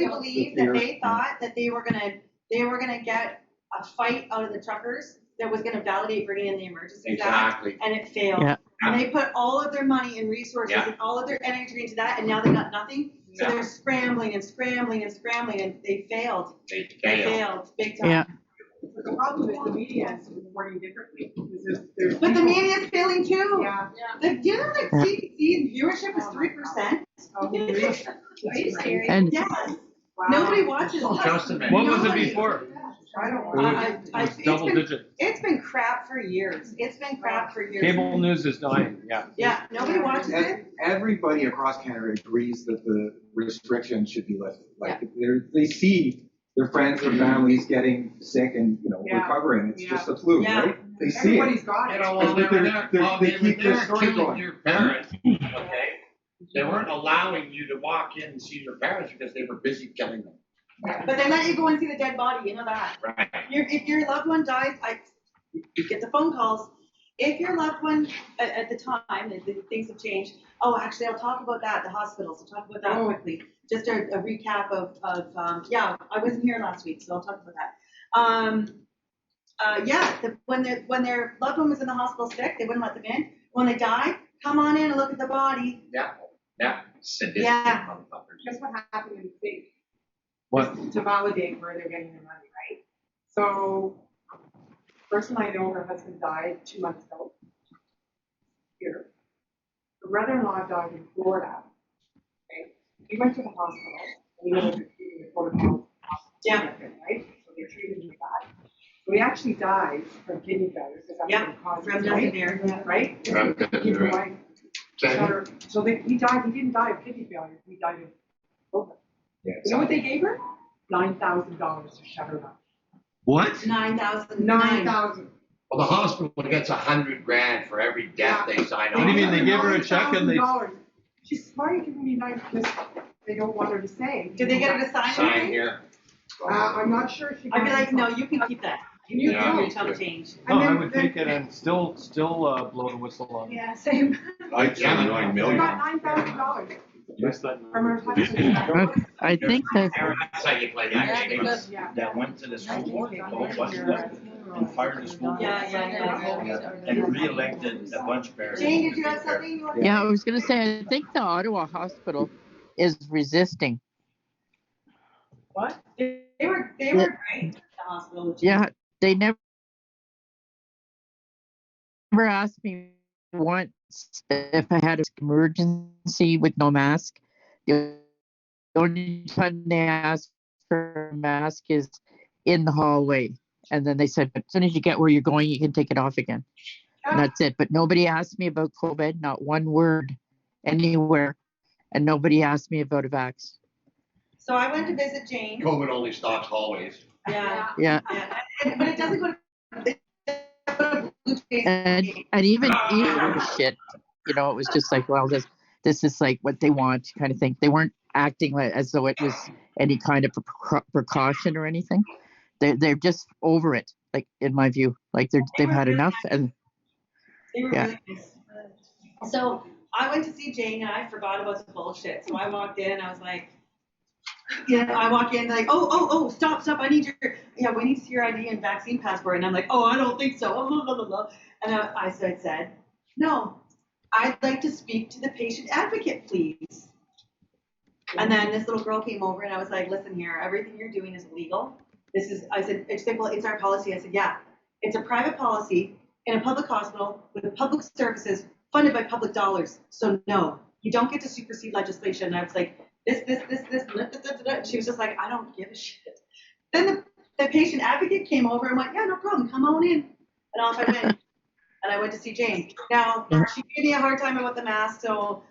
honestly believe that they thought that they were gonna get a fight out of the truckers that was gonna validate bringing in the emergency act, and it failed. Yeah. And they put all of their money and resources and all of their energy into that, and now they got nothing. So they're scrambling and scrambling and scrambling, and they failed. They failed big time. Yeah. But the problem is the media is reporting differently. But the media is failing too. Yeah. You know, like CBC viewership is 3%. Are you serious? And yes. Wow. Nobody watches. Just a minute. What was it before? I don't know. It was double digit. It's been crap for years. Cable news is dying. Yeah. Yeah. Nobody watches it. Everybody across Canada agrees that the restrictions should be lifted. Like they see their friends or families getting sick and recovering. It's just a flu, right? They see Everybody's got it. They keep their story going. Your parents, okay? They weren't allowing you to walk in and see your parents because they were busy killing them. But they let you go and see the dead body, you know that. Right. If your loved one dies, you get the phone calls. If your loved one, at the time, things have changed. Oh, actually, I'll talk about that at the hospitals. I'll talk about that quickly. Just a recap of I wasn't here last week, so I'll talk about that. When their loved one was in the hospital sick, they wouldn't let them in. When they die, come on in and look at the body. Yeah. Sadistic motherfuckers. Guess what happened in the state? What? To validate where they're getting their money, right? So, person I know, her husband died 2 months ago. Here. Her brother-in-law died in Florida. Okay. He went to the hospital and he was treating the protocol. Right? So they treated him with that. So he actually died from kidney failure because that's what caused it, right? So he died. He didn't die of kidney failure. He died of COVID. Yeah, you know what they gave her? $9,000 to shut her up. What? $9,000. Well, the hospital gets $100,000 for every death they sign on. What do you mean they give her a check and they? She's why are you giving me $9,000 because they don't want her to say. Did they get her to sign here? I'm not sure if she. I'd be like, no, you can keep that. You can your chum change. No, I would take it and still blow the whistle on it. Yeah, same. Like $9 million. She got $9,000. I think that That's how you play that game. That went to the school board, and fired the school board. And re-elected a bunch of parents. Jane, did you have something? Yeah, I was going to say, I think the Ottawa hospital is resisting. What? They were great at the hospital. Yeah, they never asked me once if I had an emergency with no mask. The only time they ask for a mask is in the hallway. And then they said, but as soon as you get where you're going, you can take it off again. And that's it. But nobody asked me about COVID, not one word anywhere. And nobody asked me about a vax. So I went to visit Jane. COVID only stops hallways. Yeah. But it doesn't go to and even shit, it was just like, well, this is like what they want kind of thing. They weren't acting as though it was any kind of precaution or anything. They're just over it, like in my view, like they've had enough. And really nice. So I went to see Jane and I forgot about the bullshit. So I walked in and I was like, I walk in like, oh, stop, I need we need to see your ID and vaccine passport. And I'm like, oh, I don't think so. Blah, blah, blah, blah. And I said, no, I'd like to speak to the patient advocate, please. And then this little girl came over and I was like, listen here, everything you're doing is illegal. I said, well, it's our policy. I said, yeah, it's a private policy in a public hospital with public services funded by public dollars. So no, you don't get to supersede legislation. And I was like, this. She was just like, I don't give a shit. Then the patient advocate came over and went, yeah, no problem, come on in. And off I went. And I went to see Jane. Now, she gave me a hard time about the mask, so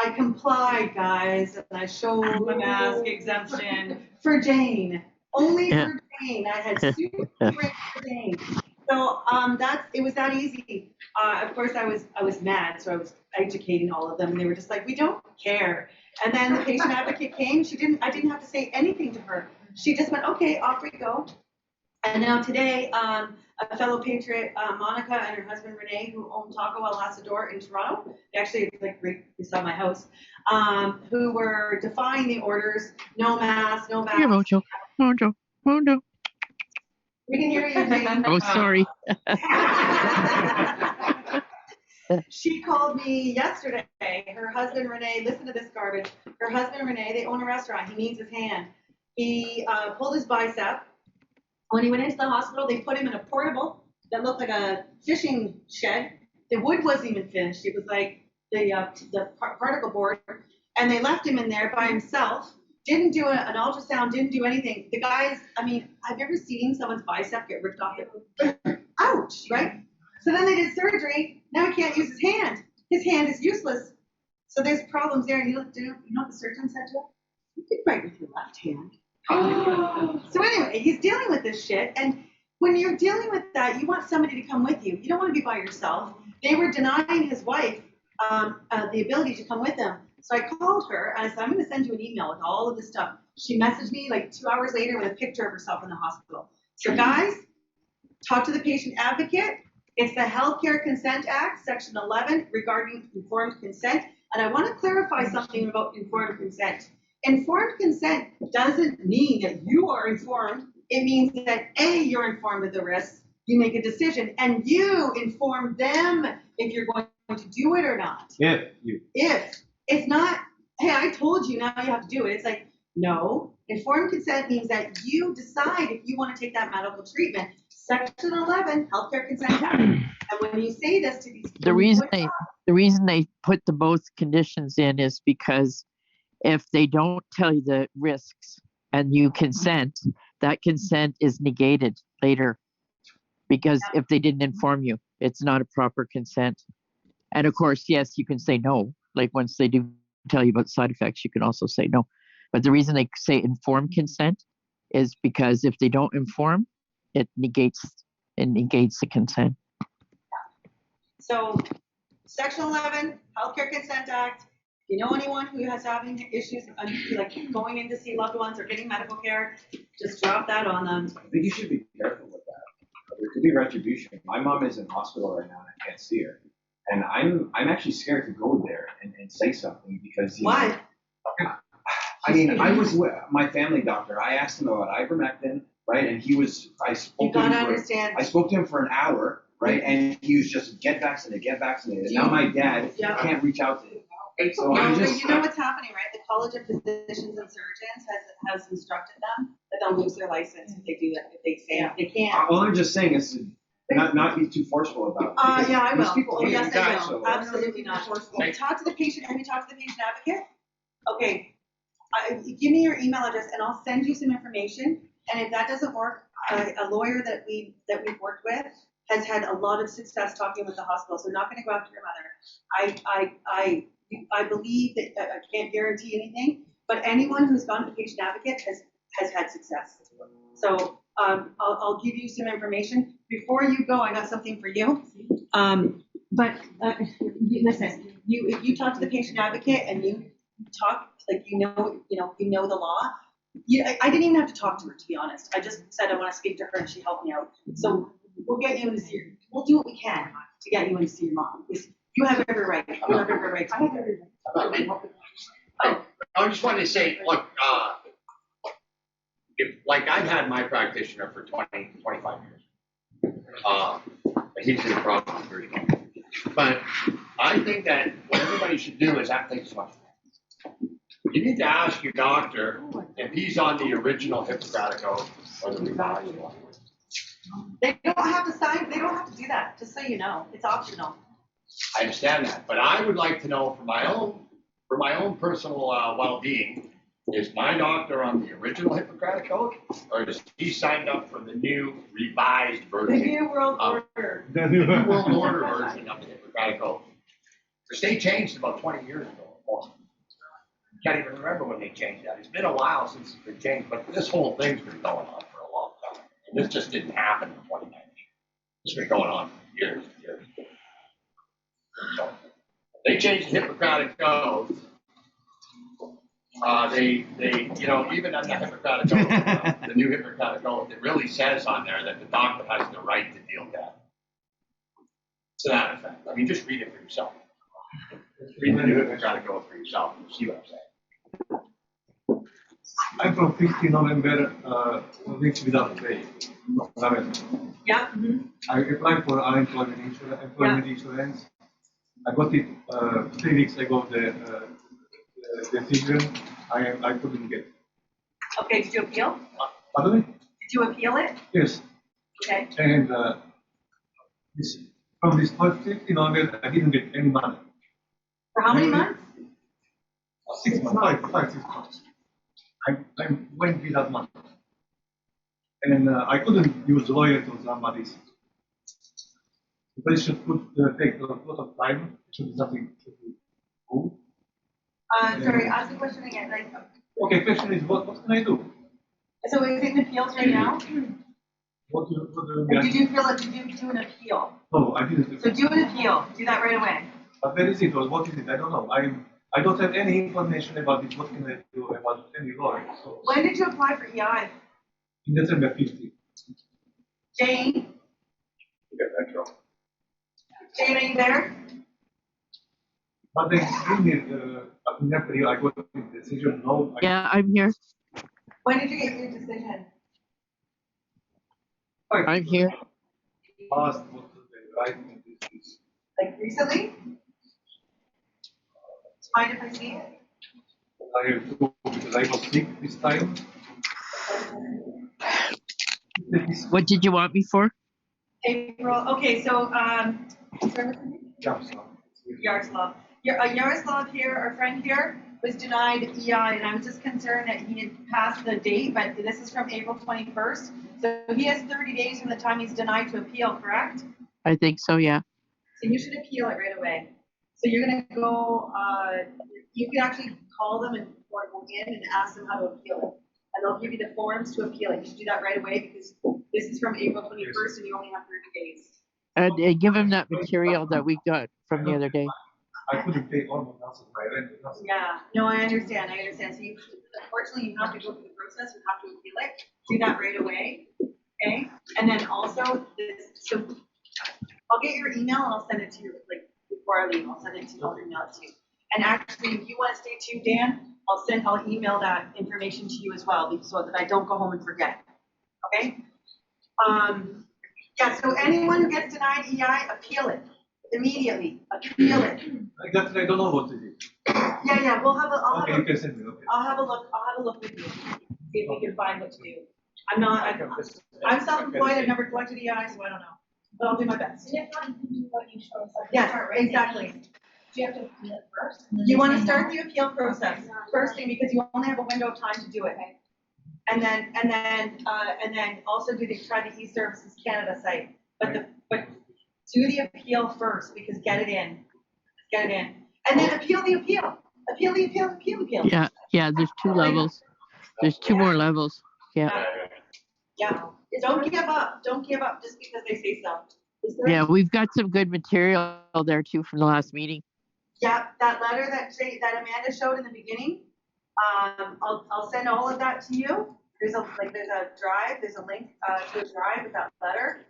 I complied, guys, and I showed my mask exemption for Jane. Only for Jane. I had super great for Jane. So it was that easy. Of course, I was mad, so I was educating all of them, and they were just like, we don't care. And then the patient advocate came. I didn't have to say anything to her. She just went, okay, off we go. And now today, a fellow patriot, Monica, and her husband Renee, who own Taco El Asador in Toronto, actually it's like right beside my house, who were defying the orders, no mask, no Here, mask. Mojo. We can hear you, Jane. Oh, sorry. She called me yesterday. Her husband Renee, listen to this garbage. Her husband Renee, they own a restaurant. He needs his hand. He pulled his bicep. When he went into the hospital, they put him in a portable that looked like a fishing shed. The wood wasn't even finished. It was like the particle board. And they left him in there by himself. Didn't do an ultrasound, didn't do anything. The guys, I mean, I've never seen someone's bicep get ripped off. Ouch, right? So then they did surgery. Now he can't use his hand. His hand is useless. So there's problems there. You know what the surgeon said to him? You can write with your left hand. So anyway, he's dealing with this shit. And when you're dealing with that, you want somebody to come with you. You don't want to be by yourself. They were denying his wife the ability to come with him. So I called her and I said, I'm going to send you an email with all of this stuff. She messaged me like 2 hours later with a picture of herself in the hospital. So guys, talk to the patient advocate. It's the Healthcare Consent Act, Section 11, regarding informed consent. And I want to clarify something about informed consent. Informed consent doesn't mean that you are informed. It means that A, you're informed of the risks. You make a decision and you inform them if you're going to do it or not. If. It's not, hey, I told you, now you have to do it. It's like, no. Informed consent means that you decide if you want to take that medical treatment. Section 11, Healthcare Consent Act. And when you say this to these people, the reason they put the both conditions in is because if they don't tell you the risks and you consent, that consent is negated later. Because if they didn't inform you, it's not a proper consent. And of course, yes, you can say no. Like once they do tell you about side effects, you can also say no. But the reason they say informed consent is because if they don't inform, it negates the consent. So, Section 11, Healthcare Consent Act. If you know anyone who has having issues like going in to see loved ones or getting medical care, just drop that on them. I think you should be careful with that. There could be retribution. My mom is in hospital right now and I can't see her. And I'm actually scared to go there and say something because why? I mean, I was with my family doctor. I asked him about ivermectin, right? And I spoke to him for an hour, right? And he was just get vaccinated. And now my dad can't reach out to him. So you know what's happening, right? The College of Physicians and Surgeons has instructed them that they'll lose their license if they do that. If they say they can't. All I'm just saying is not be too forceful about it. Yeah, I will. People Yes, I will. so. Absolutely not. Have you talked to the patient advocate? Okay. Give me your email address and I'll send you some information. And if that doesn't work, a lawyer that we've worked with has had a lot of success talking with the hospital. So not going to go after your mother. I believe that I can't guarantee anything, but anyone who's gone to the patient advocate has had success. So I'll give you some information. Before you go, I got something for you. Listen, if you talk to the patient advocate and you talk like you know the law. I didn't even have to talk to her, to be honest. I just said I want to speak to her and she helped me out. So we'll get you in to see her. We'll do what we can to get you in to see your mom. You have every right. You have every right. I just wanted to say, look, like I've had my practitioner for 20, 25 years. He's been a problem for very long. But I think that what everybody should do is act like smart. You need to ask your doctor if he's on the original Hippocratic Oath or the revised one. They don't have to sign. They don't have to do that. Just so you know, it's optional. I understand that, but I would like to know for my own personal well-being, is my doctor on the original Hippocratic Oath, or is he signed up for the new revised version? The new world order. The new world order version of the Hippocratic Oath. Because they changed about 20 years ago. Can't even remember when they changed that. It's been a while since it's been changed, but this whole thing's been going on for a long time. And this just didn't happen in 2019. It's been going on for years and years. So, they changed the Hippocratic Oath. Even on the Hippocratic Oath, the new Hippocratic Oath, it really says on there that the doctor has the right to deal death. To that effect. I mean, just read it for yourself. Just read the new Hippocratic Oath for yourself and see what I'm saying. I'm from 15 November, weeks without pay. Yeah. I applied for unemployment insurance. I got it 3 weeks ago. The decision I couldn't get. Okay, did you appeal? Pardon me? Did you appeal it? Yes. Okay. And from this 15 November, I didn't get any money. For how many months? 6 months, 6 months. I went without money. And I couldn't use lawyer to somebody's. They should take a lot of time. It should be something should be good. Sorry, ask the question again. Okay, question is what can I do? So is it in appeals right now? What do you Or did you feel it? Did you do an appeal? No, I didn't. So do an appeal. Do that right away. But where is it or what is it? I don't know. I don't have any information about it. What can I do about any lawyer? So, When did you apply for EI? in December 15th. Jane? Get that trouble. Jane, are you there? But they give me I got the decision. No. Yeah, I'm here. When did you get your decision? I'm here. Asked what the right is. Like recently? Mind if I see it? I have to go because I was sick this time. What did you want me for? April. Okay, so Yaroslav. Yaroslav here, our friend here, was denied EI, and I was just concerned that he had passed the date, but this is from April 21st. So he has 30 days from the time he's denied to appeal, correct? I think so, yeah. So you should appeal it right away. So you're gonna go, you can actually call them or go in and ask them how to appeal it. And they'll give you the forms to appeal it. You should do that right away because this is from April 21st and you only have 30 days. And give him that material that we got from the other day. I couldn't pay almost nothing my rent. Nothing. Yeah, no, I understand. So you, unfortunately, you have to go through the process. You have to appeal it. Do that right away, okay? And then also, so I'll get your email and I'll send it to you. Like before I leave, I'll send it to you. I'll email it to you. And actually, if you want to stay tuned, Dan, I'll email that information to you as well, so that I don't go home and forget. Okay? Yeah. So anyone who gets denied EI, appeal it immediately. Appeal it. I don't know what to do. Yeah. You can send me. Okay. I'll have a look with you. See if we can find what to do. I'm self-employed. I've never collected EI, so I don't know. But I'll do my best. And if not, you can do what you show us. Yes, exactly. Do you have to appeal it first? You want to start the appeal process first thing because you only have a window of time to do it. And then also try the eServices Canada site. But do the appeal first because get it in. And then appeal the appeal. Appeal. Yeah, there's 2 levels. There's 2 more levels. Yeah. Yeah. Don't give up just because they say so. Yeah, we've got some good material there too from the last meeting. Yeah, that letter that Amanda showed in the beginning, I'll send all of that to you. There's a link to a drive with that letter.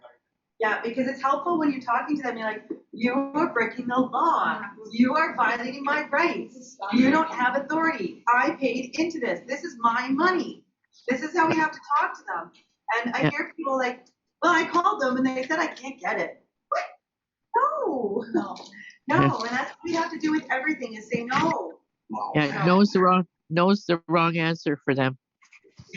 Yeah, because it's helpful when you're talking to them. You're like, you are breaking the law. You are violating my rights. You don't have authority. I paid into this. This is my money. This is how we have to talk to them. And I hear people like, well, I called them and they said I can't get it. What? No. And that's what we have to do with everything is say no. Yeah, knows the wrong answer for them.